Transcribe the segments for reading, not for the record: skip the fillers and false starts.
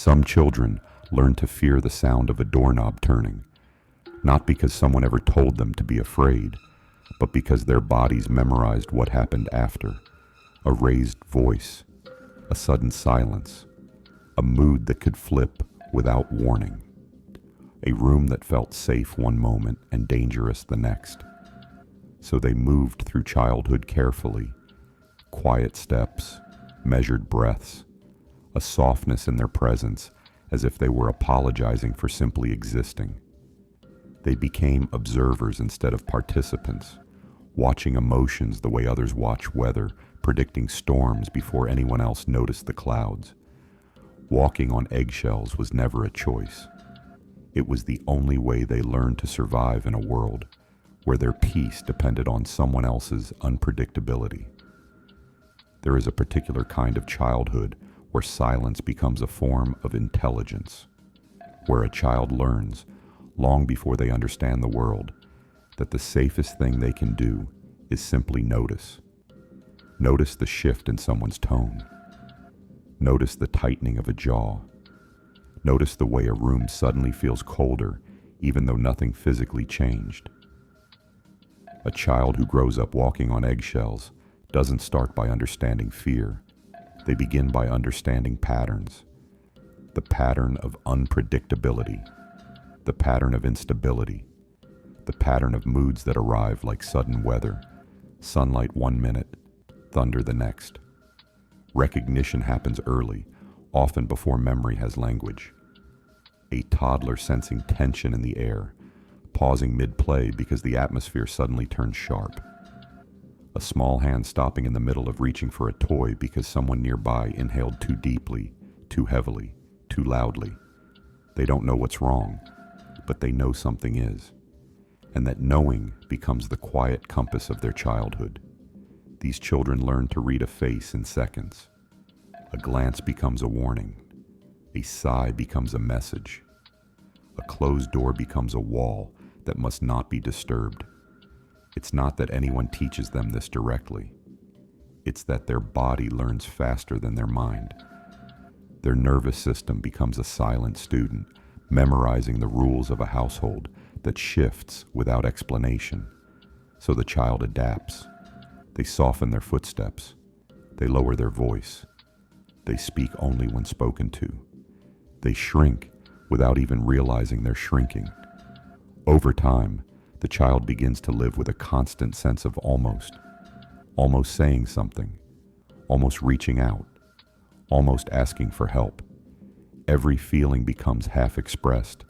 Some children learn to fear the sound of a doorknob turning, not because someone ever told them to be afraid, but because their bodies memorized what happened after. A raised voice, a sudden silence, a mood that could flip without warning. A room that felt safe one moment and dangerous the next. So they moved through childhood carefully, quiet steps, measured breaths, a softness in their presence as if they were apologizing for simply existing. They became observers instead of participants, watching emotions the way others watch weather, predicting storms before anyone else noticed the clouds. Walking on eggshells was never a choice. It was the only way they learned to survive in a world where their peace depended on someone else's unpredictability. There is a particular kind of childhood where silence becomes a form of intelligence, where a child learns, long before they understand the world, that the safest thing they can do is simply notice. Notice the shift in someone's tone. Notice the tightening of a jaw. Notice the way a room suddenly feels colder, even though nothing physically changed. A child who grows up walking on eggshells doesn't start by understanding fear. They begin by understanding patterns. The pattern of unpredictability, the pattern of instability, the pattern of moods that arrive like sudden weather, sunlight one minute, thunder the next. Recognition happens early, often before memory has language. A toddler sensing tension in the air, pausing mid-play because the atmosphere suddenly turns sharp. A small hand stopping in the middle of reaching for a toy because someone nearby inhaled too deeply, too heavily, too loudly. They don't know what's wrong, but they know something is. And that knowing becomes the quiet compass of their childhood. These children learn to read a face in seconds. A glance becomes a warning. A sigh becomes a message. A closed door becomes a wall that must not be disturbed. It's not that anyone teaches them this directly. It's that their body learns faster than their mind. Their nervous system becomes a silent student, memorizing the rules of a household that shifts without explanation. So the child adapts. They soften their footsteps. They lower their voice. They speak only when spoken to. They shrink without even realizing they're shrinking. Over time, the child begins to live with a constant sense of almost saying something, almost reaching out, almost asking for help. Every feeling becomes half expressed,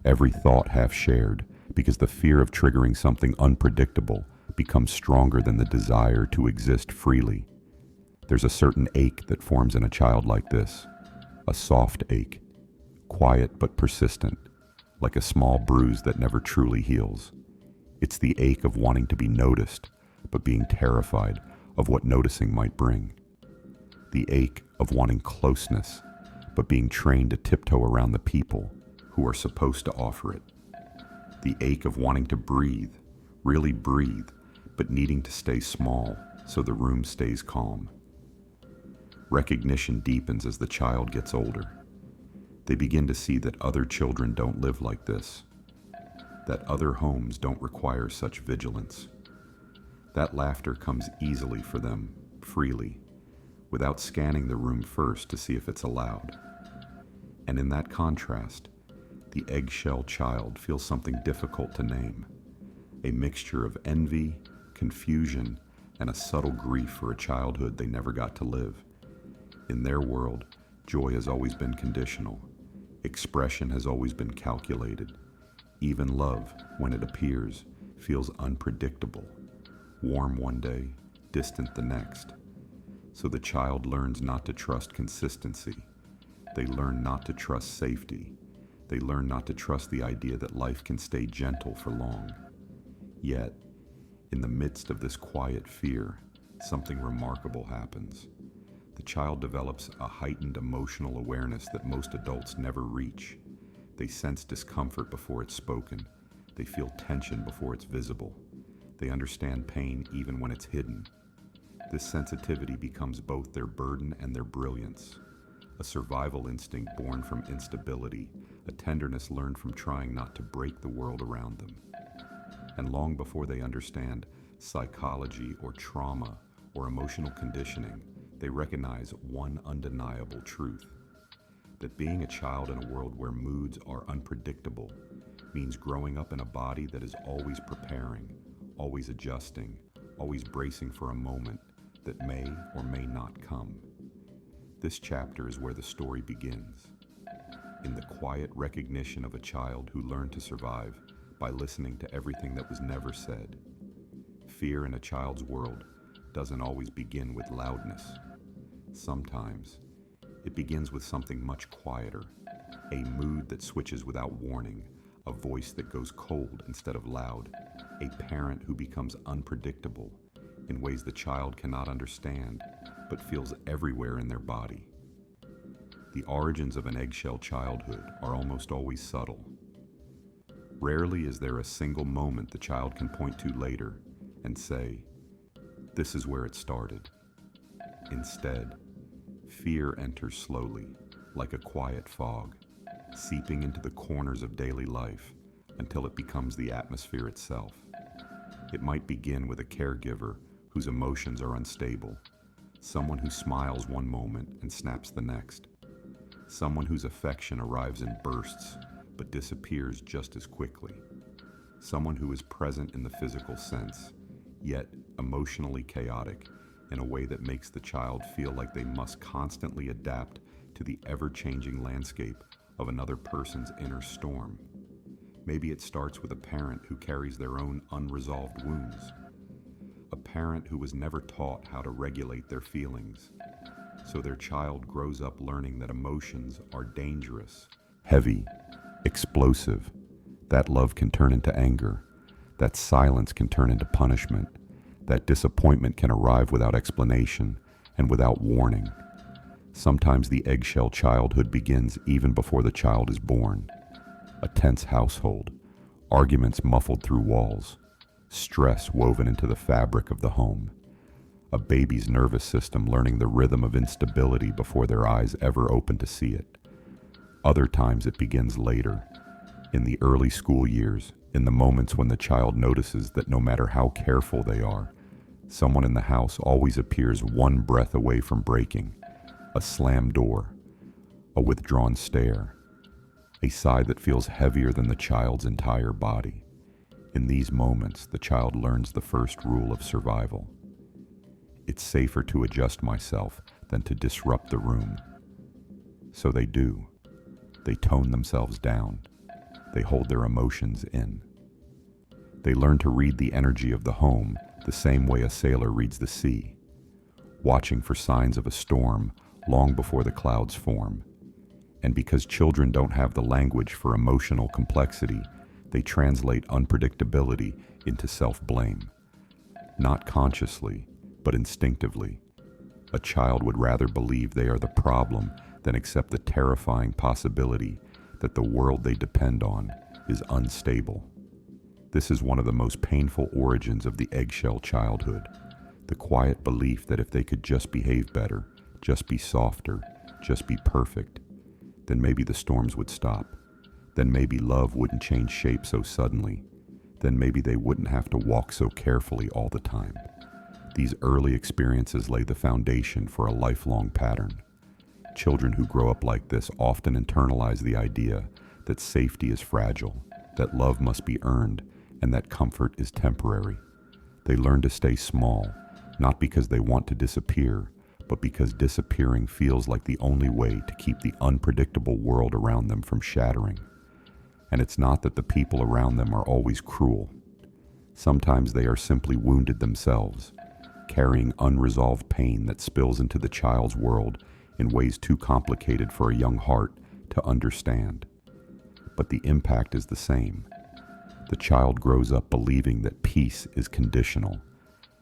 every thought half shared, because the fear of triggering something unpredictable becomes stronger than the desire to exist freely. There's a certain ache that forms in a child like this, a soft ache, quiet but persistent, like a small bruise that never truly heals. It's the ache of wanting to be noticed, but being terrified of what noticing might bring. The ache of wanting closeness, but being trained to tiptoe around the people who are supposed to offer it. The ache of wanting to breathe, really breathe, but needing to stay small so the room stays calm. Recognition deepens as the child gets older. They begin to see that other children don't live like this, that other homes don't require such vigilance. That laughter comes easily for them, freely, without scanning the room first to see if it's allowed. And in that contrast, the eggshell child feels something difficult to name, a mixture of envy, confusion, and a subtle grief for a childhood they never got to live. In their world, joy has always been conditional. Expression has always been calculated. Even love, when it appears, feels unpredictable. Warm one day, distant the next. So the child learns not to trust consistency. They learn not to trust safety. They learn not to trust the idea that life can stay gentle for long. Yet, in the midst of this quiet fear, something remarkable happens. The child develops a heightened emotional awareness that most adults never reach. They sense discomfort before it's spoken. They feel tension before it's visible. They understand pain even when it's hidden. This sensitivity becomes both their burden and their brilliance, a survival instinct born from instability, a tenderness learned from trying not to break the world around them. And long before they understand psychology or trauma or emotional conditioning, they recognize one undeniable truth: that being a child in a world where moods are unpredictable means growing up in a body that is always preparing, always adjusting, always bracing for a moment that may or may not come. This chapter is where the story begins, in the quiet recognition of a child who learned to survive by listening to everything that was never said. Fear in a child's world doesn't always begin with loudness. Sometimes it begins with something much quieter, a mood that switches without warning, a voice that goes cold instead of loud, a parent who becomes unpredictable in ways the child cannot understand but feels everywhere in their body. The origins of an eggshell childhood are almost always subtle. Rarely is there a single moment the child can point to later and say, "This is where it started." Instead, fear enters slowly, like a quiet fog, seeping into the corners of daily life until it becomes the atmosphere itself. It might begin with a caregiver whose emotions are unstable, someone who smiles one moment and snaps the next, someone whose affection arrives in bursts but disappears just as quickly, someone who is present in the physical sense, yet emotionally chaotic in a way that makes the child feel like they must constantly adapt to the ever-changing landscape of another person's inner storm. Maybe it starts with a parent who carries their own unresolved wounds, a parent who was never taught how to regulate their feelings, so their child grows up learning that emotions are dangerous, heavy, explosive, that love can turn into anger, that silence can turn into punishment, that disappointment can arrive without explanation and without warning. Sometimes the eggshell childhood begins even before the child is born. A tense household, arguments muffled through walls, stress woven into the fabric of the home, a baby's nervous system learning the rhythm of instability before their eyes ever open to see it. Other times it begins later, in the early school years, in the moments when the child notices that no matter how careful they are, someone in the house always appears one breath away from breaking. A slammed door, a withdrawn stare, a sigh that feels heavier than the child's entire body. In these moments, the child learns the first rule of survival. It's safer to adjust myself than to disrupt the room. So they do. They tone themselves down. They hold their emotions in. They learn to read the energy of the home the same way a sailor reads the sea, watching for signs of a storm long before the clouds form. And because children don't have the language for emotional complexity, they translate unpredictability into self-blame. Not consciously, but instinctively. A child would rather believe they are the problem than accept the terrifying possibility that the world they depend on is unstable. This is one of the most painful origins of the eggshell childhood, the quiet belief that if they could just behave better, just be softer, just be perfect, then maybe the storms would stop. Then maybe love wouldn't change shape so suddenly. Then maybe they wouldn't have to walk so carefully all the time. These early experiences lay the foundation for a lifelong pattern. Children who grow up like this often internalize the idea that safety is fragile, that love must be earned, and that comfort is temporary. They learn to stay small, not because they want to disappear, but because disappearing feels like the only way to keep the unpredictable world around them from shattering. And it's not that the people around them are always cruel. Sometimes they are simply wounded themselves, carrying unresolved pain that spills into the child's world in ways too complicated for a young heart to understand. But the impact is the same. The child grows up believing that peace is conditional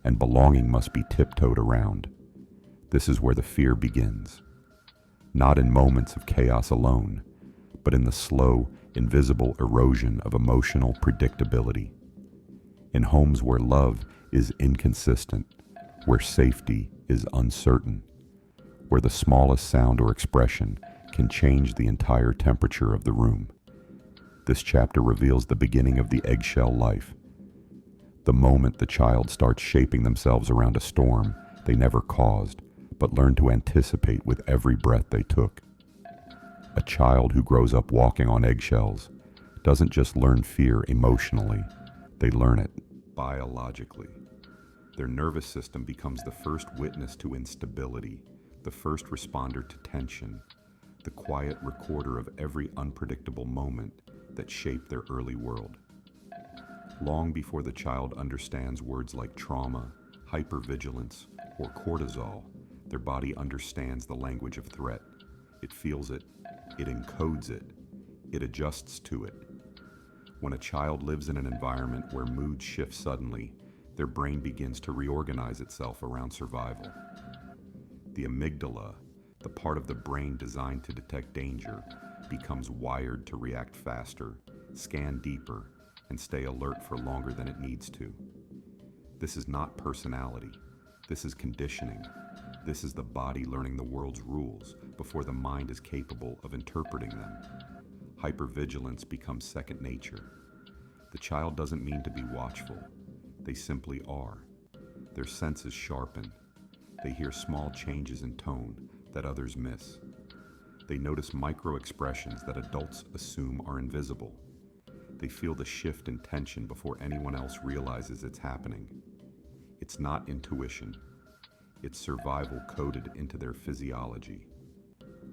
and belonging must be tiptoed around. This is where the fear begins. Not in moments of chaos alone, but in the slow, invisible erosion of emotional predictability. In homes where love is inconsistent, where safety is uncertain, where the smallest sound or expression can change the entire temperature of the room. This chapter reveals the beginning of the eggshell life. The moment the child starts shaping themselves around a storm they never caused, but learned to anticipate with every breath they took. A child who grows up walking on eggshells doesn't just learn fear emotionally, they learn it biologically. Their nervous system becomes the first witness to instability, the first responder to tension, the quiet recorder of every unpredictable moment that shaped their early world. Long before the child understands words like trauma, hypervigilance, or cortisol, their body understands the language of threat. It feels it, it encodes it, it adjusts to it. When a child lives in an environment where mood shifts suddenly, their brain begins to reorganize itself around survival. The amygdala, the part of the brain designed to detect danger, becomes wired to react faster, scan deeper, and stay alert for longer than it needs to. This is not personality. This is conditioning. This is the body learning the world's rules before the mind is capable of interpreting them. Hypervigilance becomes second nature. The child doesn't mean to be watchful. They simply are. Their senses sharpen. They hear small changes in tone that others miss. They notice micro-expressions that adults assume are invisible. They feel the shift in tension before anyone else realizes it's happening. It's not intuition. It's survival coded into their physiology.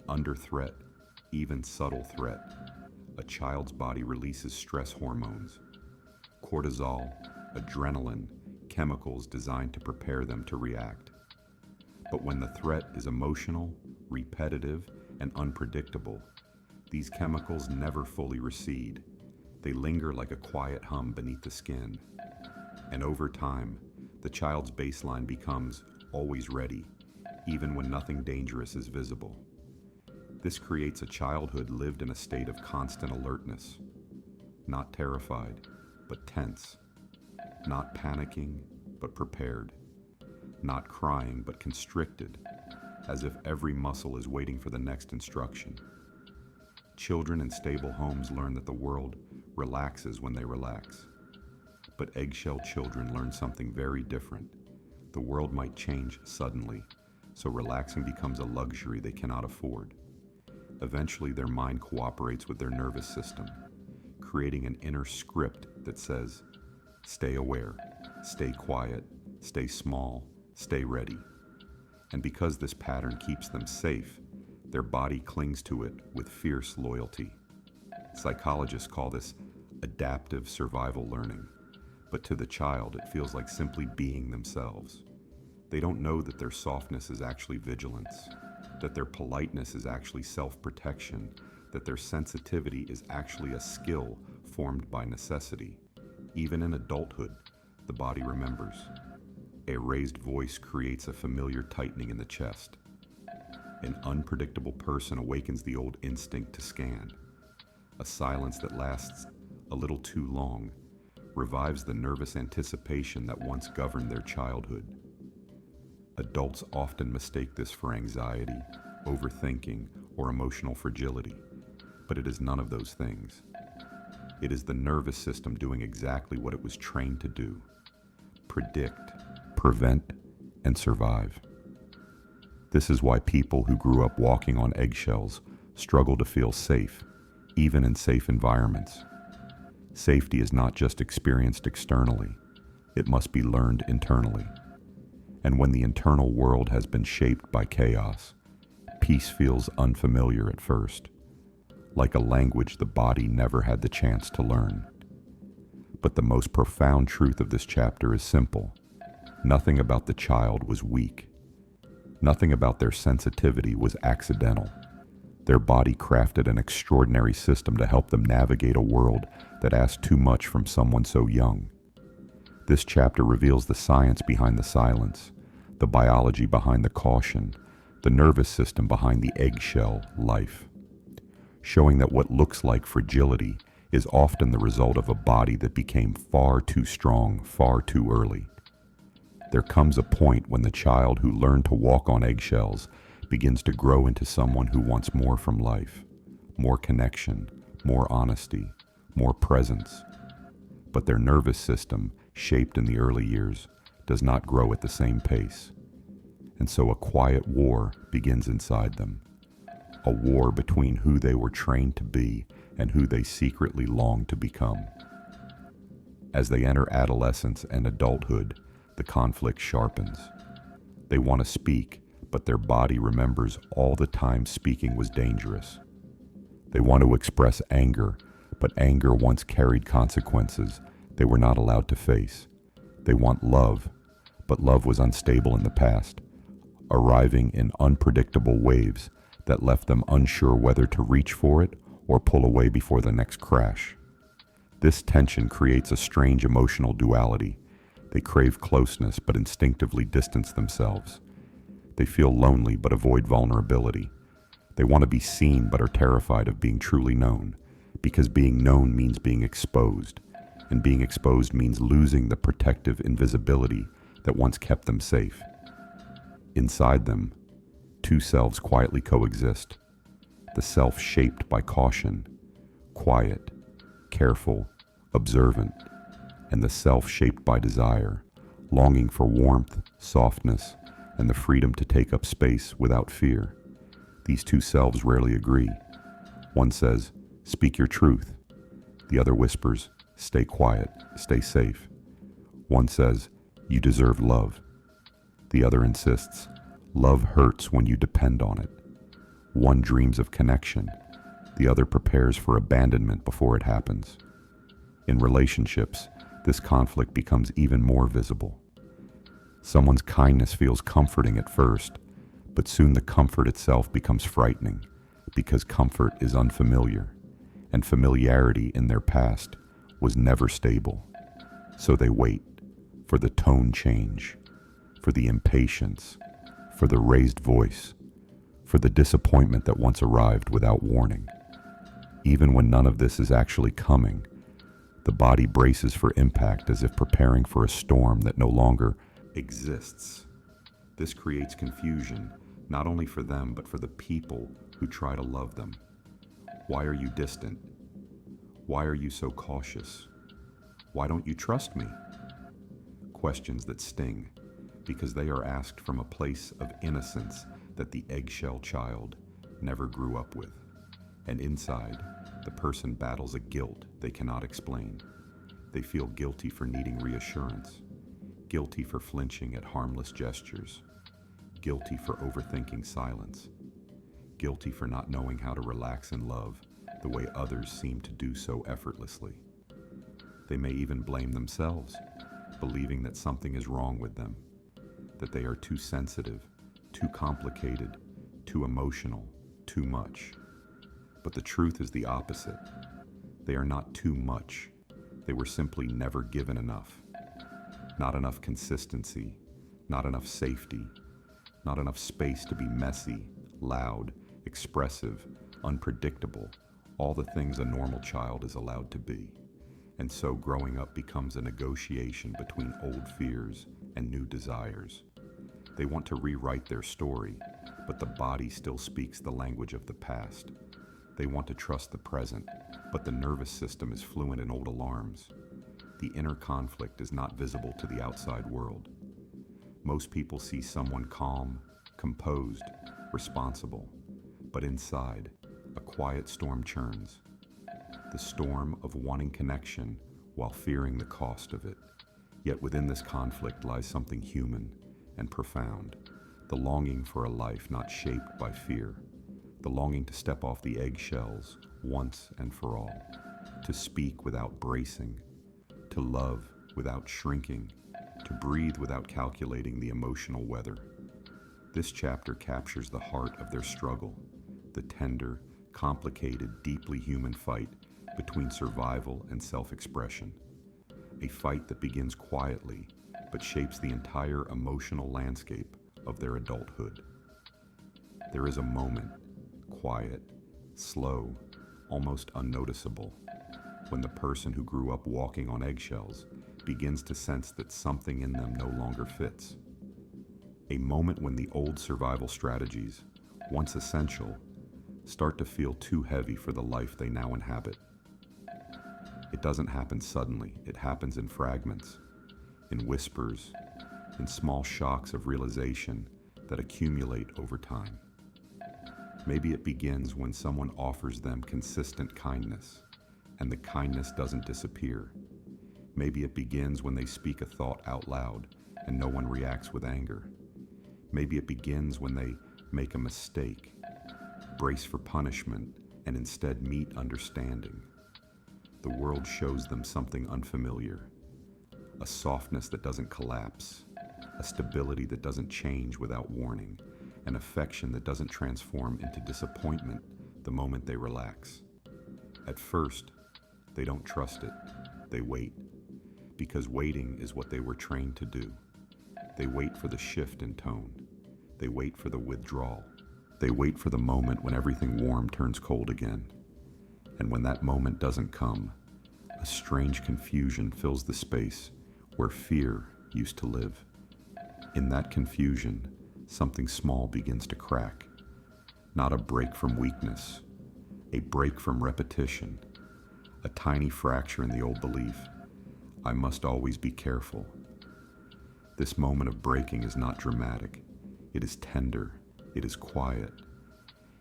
Under threat, even subtle threat, a child's body releases stress hormones. Cortisol, adrenaline, chemicals designed to prepare them to react. But when the threat is emotional, repetitive, and unpredictable, these chemicals never fully recede. They linger like a quiet hum beneath the skin. And over time, the child's baseline becomes always ready, even when nothing dangerous is visible. This creates a childhood lived in a state of constant alertness. Not terrified, but tense. Not panicking, but prepared. Not crying, but constricted, as if every muscle is waiting for the next instruction. Children in stable homes learn that the world relaxes when they relax. But eggshell children learn something very different. The world might change suddenly, so relaxing becomes a luxury they cannot afford. Eventually, their mind cooperates with their nervous system, creating an inner script that says, stay aware, stay quiet, stay small, stay ready. And because this pattern keeps them safe, their body clings to it with fierce loyalty. Psychologists call this adaptive survival learning, but to the child it feels like simply being themselves. They don't know that their softness is actually vigilance, that their politeness is actually self-protection, that their sensitivity is actually a skill formed by necessity. Even in adulthood, the body remembers. A raised voice creates a familiar tightening in the chest. An unpredictable person awakens the old instinct to scan. A silence that lasts a little too long revives the nervous anticipation that once governed their childhood. Adults often mistake this for anxiety, overthinking, or emotional fragility, but it is none of those things. It is the nervous system doing exactly what it was trained to do: predict, prevent, and survive. This is why people who grew up walking on eggshells struggle to feel safe, even in safe environments. Safety is not just experienced externally, it must be learned internally. And when the internal world has been shaped by chaos, peace feels unfamiliar at first, like a language the body never had the chance to learn. But the most profound truth of this chapter is simple. Nothing about the child was weak. Nothing about their sensitivity was accidental. Their body crafted an extraordinary system to help them navigate a world that asked too much from someone so young. This chapter reveals the science behind the silence, the biology behind the caution, the nervous system behind the eggshell life, showing that what looks like fragility is often the result of a body that became far too strong far too early. There comes a point when the child who learned to walk on eggshells begins to grow into someone who wants more from life, more connection, more honesty, more presence. But their nervous system, shaped in the early years, does not grow at the same pace. And so a quiet war begins inside them, a war between who they were trained to be and who they secretly long to become. As they enter adolescence and adulthood, the conflict sharpens. They want to speak, but their body remembers all the time speaking was dangerous. They want to express anger, but anger once carried consequences they were not allowed to face. They want love, but love was unstable in the past, arriving in unpredictable waves that left them unsure whether to reach for it or pull away before the next crash. This tension creates a strange emotional duality. They crave closeness but instinctively distance themselves. They feel lonely but avoid vulnerability. They want to be seen but are terrified of being truly known, because being known means being exposed, and being exposed means losing the protective invisibility that once kept them safe. Inside them, two selves quietly coexist. The self shaped by caution, quiet, careful, observant, and the self shaped by desire, longing for warmth, softness, and the freedom to take up space without fear. These two selves rarely agree. One says, "Speak your truth." The other whispers, "Stay quiet, stay safe." One says, "You deserve love." The other insists, "Love hurts when you depend on it." One dreams of connection. The other prepares for abandonment before it happens. In relationships, this conflict becomes even more visible. Someone's kindness feels comforting at first, but soon the comfort itself becomes frightening, because comfort is unfamiliar, and familiarity in their past was never stable. So they wait for the tone change, for the impatience, for the raised voice, for the disappointment that once arrived without warning. Even when none of this is actually coming, the body braces for impact as if preparing for a storm that no longer exists. This creates confusion, not only for them, but for the people who try to love them. Why are you distant? Why are you so cautious? Why don't you trust me? Questions that sting, because they are asked from a place of innocence that the eggshell child never grew up with. And inside, the person battles a guilt they cannot explain. They feel guilty for needing reassurance, guilty for flinching at harmless gestures, guilty for overthinking silence, guilty for not knowing how to relax in love the way others seem to do so effortlessly. They may even blame themselves, believing that something is wrong with them, that they are too sensitive, too complicated, too emotional, too much. But the truth is the opposite. They are not too much. They were simply never given enough. Not enough consistency, not enough safety, not enough space to be messy, loud, expressive, unpredictable, all the things a normal child is allowed to be. And so growing up becomes a negotiation between old fears and new desires. They want to rewrite their story, but the body still speaks the language of the past. They want to trust the present, but the nervous system is fluent in old alarms. The inner conflict is not visible to the outside world. Most people see someone calm, composed, responsible, but inside, a quiet storm churns. The storm of wanting connection while fearing the cost of it. Yet within this conflict lies something human and profound, the longing for a life not shaped by fear, the longing to step off the eggshells once and for all, to speak without bracing, to love without shrinking, to breathe without calculating the emotional weather. This chapter captures the heart of their struggle, the tender, complicated, deeply human fight between survival and self-expression. A fight that begins quietly, but shapes the entire emotional landscape of their adulthood. There is a moment, quiet, slow, almost unnoticeable, when the person who grew up walking on eggshells begins to sense that something in them no longer fits. A moment when the old survival strategies, once essential, start to feel too heavy for the life they now inhabit. It doesn't happen suddenly, it happens in fragments, in whispers, in small shocks of realization that accumulate over time. Maybe it begins when someone offers them consistent kindness, and the kindness doesn't disappear. Maybe it begins when they speak a thought out loud, and no one reacts with anger. Maybe it begins when they make a mistake, brace for punishment, and instead meet understanding. The world shows them something unfamiliar, a softness that doesn't collapse, a stability that doesn't change without warning, an affection that doesn't transform into disappointment the moment they relax. At first, they don't trust it. They wait, because waiting is what they were trained to do. They wait for the shift in tone. They wait for the withdrawal. They wait for the moment when everything warm turns cold again. And when that moment doesn't come, a strange confusion fills the space where fear used to live. In that confusion, something small begins to crack. Not a break from weakness, a break from repetition, a tiny fracture in the old belief, I must always be careful. This moment of breaking is not dramatic. It is tender. It is quiet.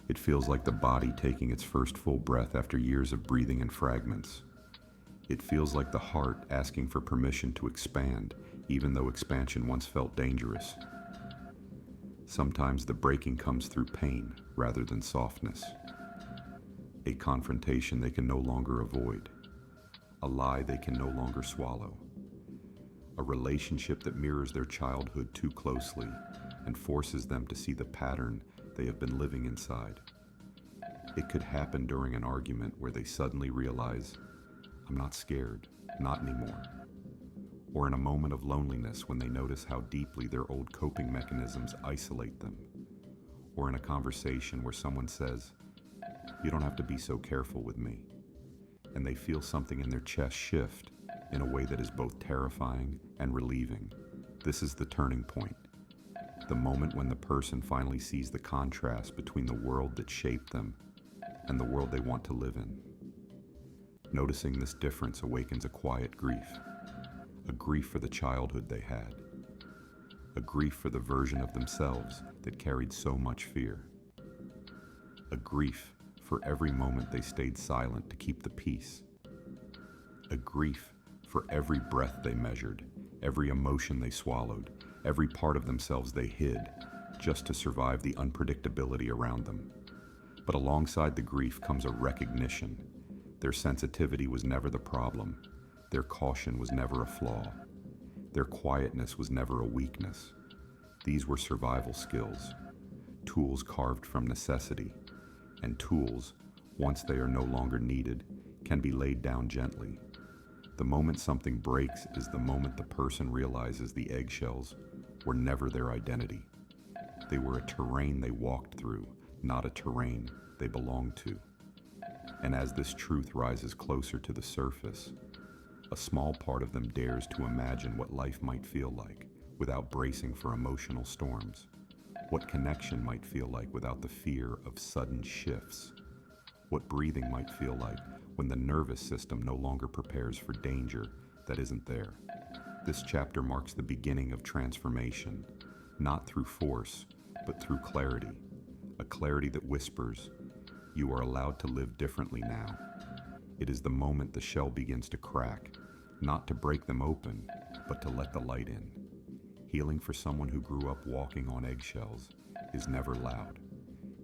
It feels like the body taking its first full breath after years of breathing in fragments. It feels like the heart asking for permission to expand, even though expansion once felt dangerous. Sometimes the breaking comes through pain rather than softness. A confrontation they can no longer avoid. A lie they can no longer swallow. A relationship that mirrors their childhood too closely and forces them to see the pattern they have been living inside. It could happen during an argument where they suddenly realize, I'm not scared, not anymore. Or in a moment of loneliness when they notice how deeply their old coping mechanisms isolate them. Or in a conversation where someone says, you don't have to be so careful with me. And they feel something in their chest shift in a way that is both terrifying and relieving. This is the turning point. The moment when the person finally sees the contrast between the world that shaped them and the world they want to live in. Noticing this difference awakens a quiet grief. A grief for the childhood they had. A grief for the version of themselves that carried so much fear. A grief for every moment they stayed silent to keep the peace. A grief for every breath they measured, every emotion they swallowed, every part of themselves they hid, just to survive the unpredictability around them. But alongside the grief comes a recognition. Their sensitivity was never the problem. Their caution was never a flaw. Their quietness was never a weakness. These were survival skills, tools carved from necessity, and tools, once they are no longer needed, can be laid down gently. The moment something breaks is the moment the person realizes the eggshells were never their identity. They were a terrain they walked through, not a terrain they belonged to. And as this truth rises closer to the surface, a small part of them dares to imagine what life might feel like without bracing for emotional storms. What connection might feel like without the fear of sudden shifts. What breathing might feel like when the nervous system no longer prepares for danger that isn't there. This chapter marks the beginning of transformation, not through force, but through clarity. A clarity that whispers, you are allowed to live differently now. It is the moment the shell begins to crack, not to break them open, but to let the light in. Healing for someone who grew up walking on eggshells is never loud.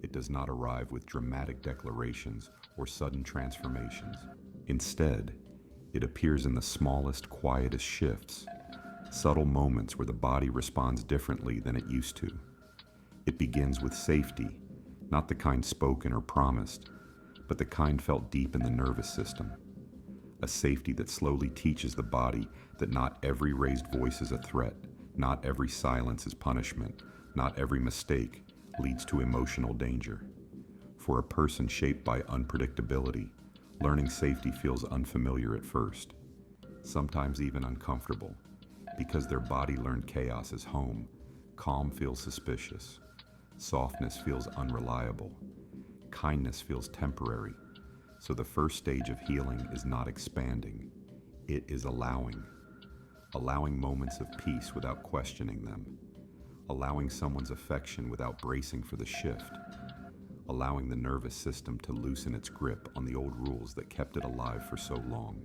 It does not arrive with dramatic declarations or sudden transformations. Instead, it appears in the smallest, quietest shifts, subtle moments where the body responds differently than it used to. It begins with safety, not the kind spoken or promised, but the kind felt deep in the nervous system. A safety that slowly teaches the body that not every raised voice is a threat, not every silence is punishment, not every mistake leads to emotional danger. For a person shaped by unpredictability, learning safety feels unfamiliar at first, sometimes even uncomfortable. Because their body learned chaos as home, calm feels suspicious. Softness feels unreliable. Kindness feels temporary. So the first stage of healing is not expanding. It is allowing. Allowing moments of peace without questioning them. Allowing someone's affection without bracing for the shift. Allowing the nervous system to loosen its grip on the old rules that kept it alive for so long.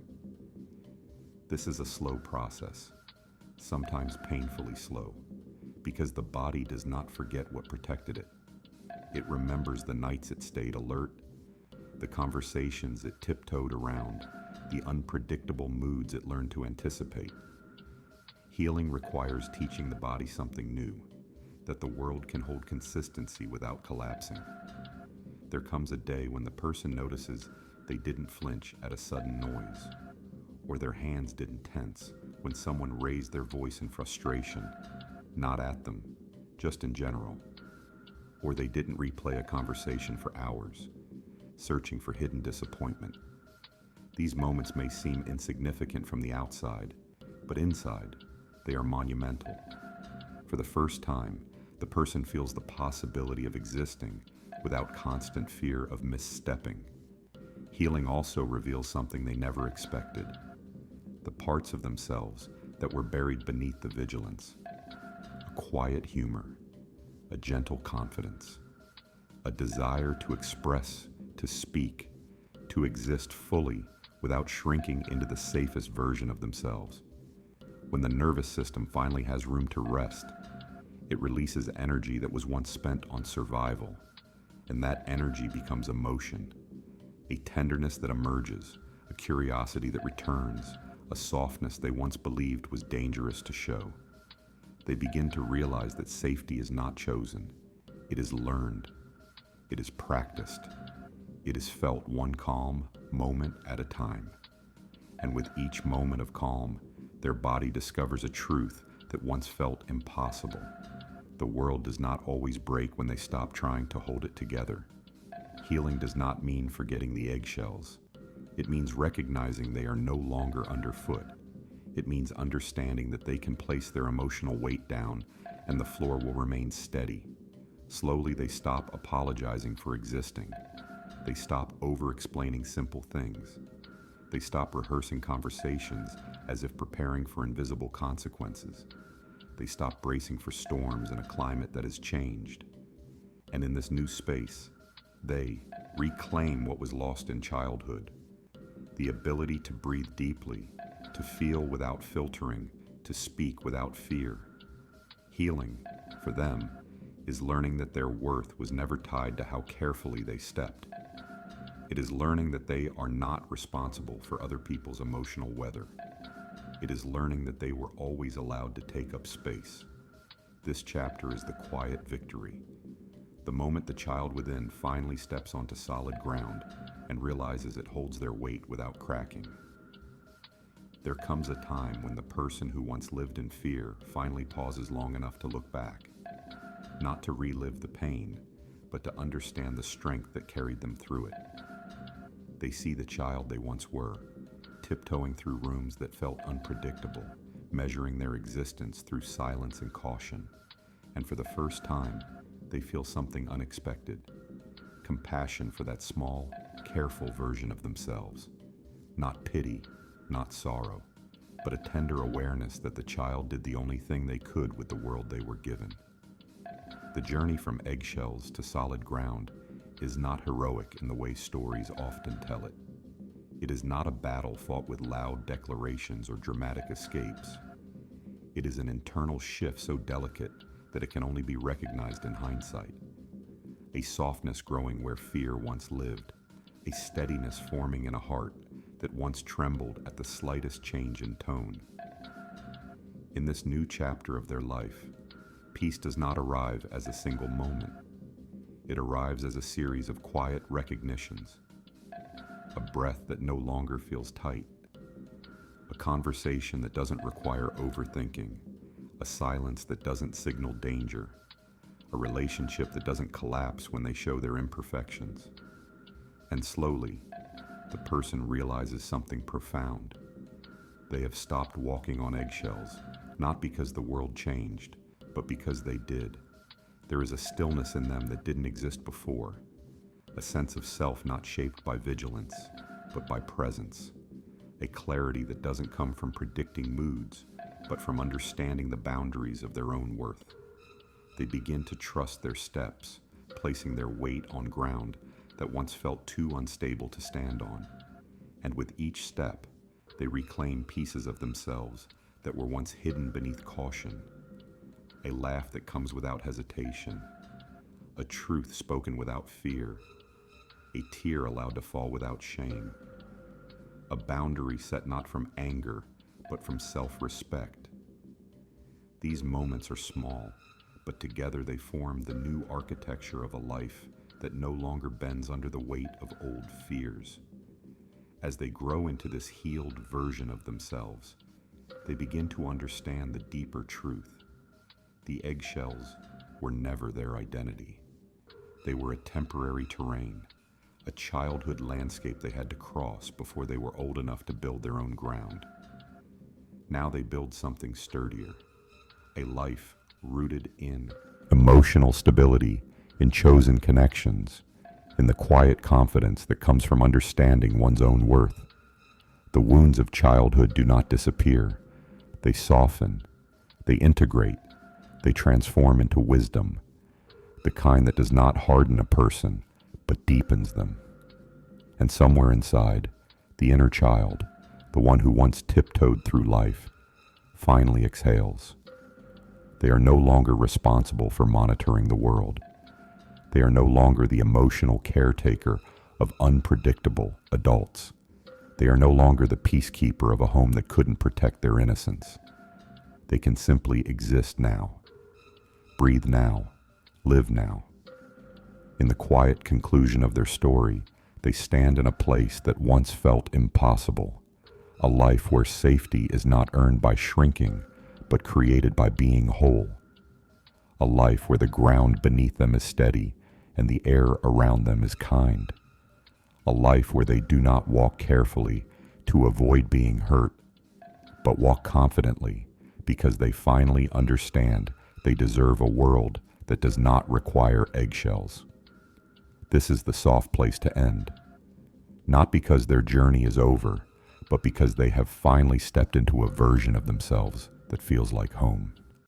This is a slow process, sometimes painfully slow, because the body does not forget what protected it. It remembers the nights it stayed alert, the conversations it tiptoed around, the unpredictable moods it learned to anticipate. Healing requires teaching the body something new, that the world can hold consistency without collapsing. There comes a day when the person notices they didn't flinch at a sudden noise, or their hands didn't tense when someone raised their voice in frustration, not at them, just in general, or they didn't replay a conversation for hours, searching for hidden disappointment. These moments may seem insignificant from the outside, but inside, they are monumental. For the first time, the person feels the possibility of existing without constant fear of misstepping. Healing also reveals something they never expected, the parts of themselves that were buried beneath the vigilance. A quiet humor, a gentle confidence, a desire to express, to speak, to exist fully without shrinking into the safest version of themselves. When the nervous system finally has room to rest, it releases energy that was once spent on survival, and that energy becomes emotion, a tenderness that emerges, a curiosity that returns, a softness they once believed was dangerous to show. They begin to realize that safety is not chosen, it is learned, it is practiced, it is felt one calm moment at a time. And with each moment of calm, their body discovers a truth that once felt impossible. The world does not always break when they stop trying to hold it together. Healing does not mean forgetting the eggshells. It means recognizing they are no longer underfoot. It means understanding that they can place their emotional weight down and the floor will remain steady. Slowly, they stop apologizing for existing. They stop over-explaining simple things. They stop rehearsing conversations as if preparing for invisible consequences. They stop bracing for storms in a climate that has changed. And in this new space, they reclaim what was lost in childhood. The ability to breathe deeply, to feel without filtering, to speak without fear. Healing, for them, is learning that their worth was never tied to how carefully they stepped. It is learning that they are not responsible for other people's emotional weather. It is learning that they were always allowed to take up space. This chapter is the quiet victory. The moment the child within finally steps onto solid ground and realizes it holds their weight without cracking. There comes a time when the person who once lived in fear finally pauses long enough to look back, not to relive the pain, but to understand the strength that carried them through it. They see the child they once were, tiptoeing through rooms that felt unpredictable, measuring their existence through silence and caution. And for the first time, they feel something unexpected. Compassion for that small, careful version of themselves. Not pity, not sorrow, but a tender awareness that the child did the only thing they could with the world they were given. The journey from eggshells to solid ground is not heroic in the way stories often tell it. It is not a battle fought with loud declarations or dramatic escapes. It is an internal shift so delicate that it can only be recognized in hindsight. A softness growing where fear once lived, a steadiness forming in a heart that once trembled at the slightest change in tone. In this new chapter of their life, peace does not arrive as a single moment. It arrives as a series of quiet recognitions. A breath that no longer feels tight. A conversation that doesn't require overthinking. A silence that doesn't signal danger. A relationship that doesn't collapse when they show their imperfections. And slowly, the person realizes something profound. They have stopped walking on eggshells, not because the world changed, but because they did. There is a stillness in them that didn't exist before, a sense of self not shaped by vigilance, but by presence, a clarity that doesn't come from predicting moods, but from understanding the boundaries of their own worth. They begin to trust their steps, placing their weight on ground that once felt too unstable to stand on. And with each step, they reclaim pieces of themselves that were once hidden beneath caution. A laugh that comes without hesitation, a truth spoken without fear, a tear allowed to fall without shame, a boundary set not from anger, but from self-respect. These moments are small, but together they form the new architecture of a life that no longer bends under the weight of old fears. As they grow into this healed version of themselves, they begin to understand the deeper truth. The eggshells were never their identity. They were a temporary terrain, a childhood landscape they had to cross before they were old enough to build their own ground. Now they build something sturdier, a life rooted in emotional stability, in chosen connections, in the quiet confidence that comes from understanding one's own worth. The wounds of childhood do not disappear. They soften, they integrate, they transform into wisdom, the kind that does not harden a person, but deepens them. And somewhere inside, the inner child, the one who once tiptoed through life, finally exhales. They are no longer responsible for monitoring the world. They are no longer the emotional caretaker of unpredictable adults. They are no longer the peacekeeper of a home that couldn't protect their innocence. They can simply exist now, breathe now, live now. In the quiet conclusion of their story, they stand in a place that once felt impossible, a life where safety is not earned by shrinking, but created by being whole. A life where the ground beneath them is steady and the air around them is kind. A life where they do not walk carefully to avoid being hurt, but walk confidently because they finally understand they deserve a world that does not require eggshells. This is the soft place to end, not because their journey is over, but because they have finally stepped into a version of themselves that feels like home.